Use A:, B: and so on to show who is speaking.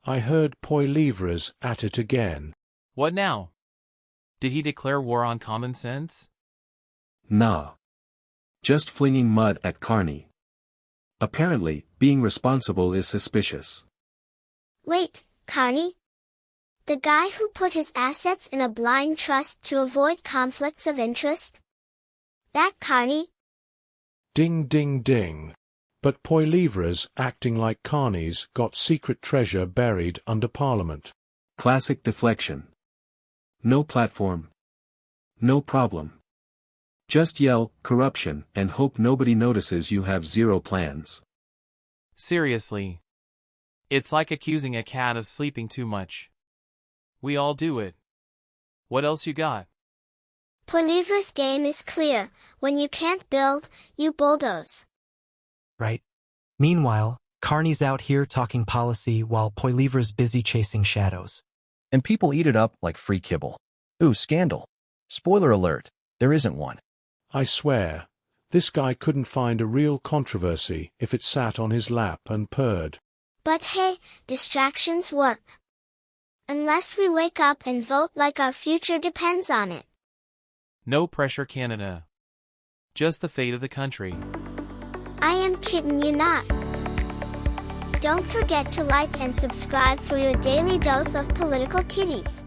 A: I heard Poilievre's at it again.
B: What now? Did he declare war on common sense?
C: Nah. Just flinging mud at Carney. Apparently, being responsible is suspicious.
D: Wait, Carney? The guy who put his assets in a blind trust to avoid conflicts of interest? That Carney?
A: Ding ding ding. But Poilievre's acting like Carney's got secret treasure buried under Parliament.
C: Classic deflection. No platform. No problem. Just yell, corruption, and hope nobody notices you have zero plans.
B: Seriously. It's like accusing a cat of sleeping too much. We all do it. What else you got?
D: Poilievre's game is clear. When you can't build, you bulldoze.
E: Right. Meanwhile, Carney's out here talking policy while Poilievre's busy chasing shadows.
F: And people eat it up like free kibble. Ooh, scandal. Spoiler alert, there isn't one.
A: I swear, this guy couldn't find a real controversy if it sat on his lap and purred.
D: But hey, distractions work. Unless we wake up and vote like our future depends on it.
B: No pressure, Canada. Just the fate of the country.
D: I am kidding you not. Don't forget to like and subscribe for your daily dose of political kitties.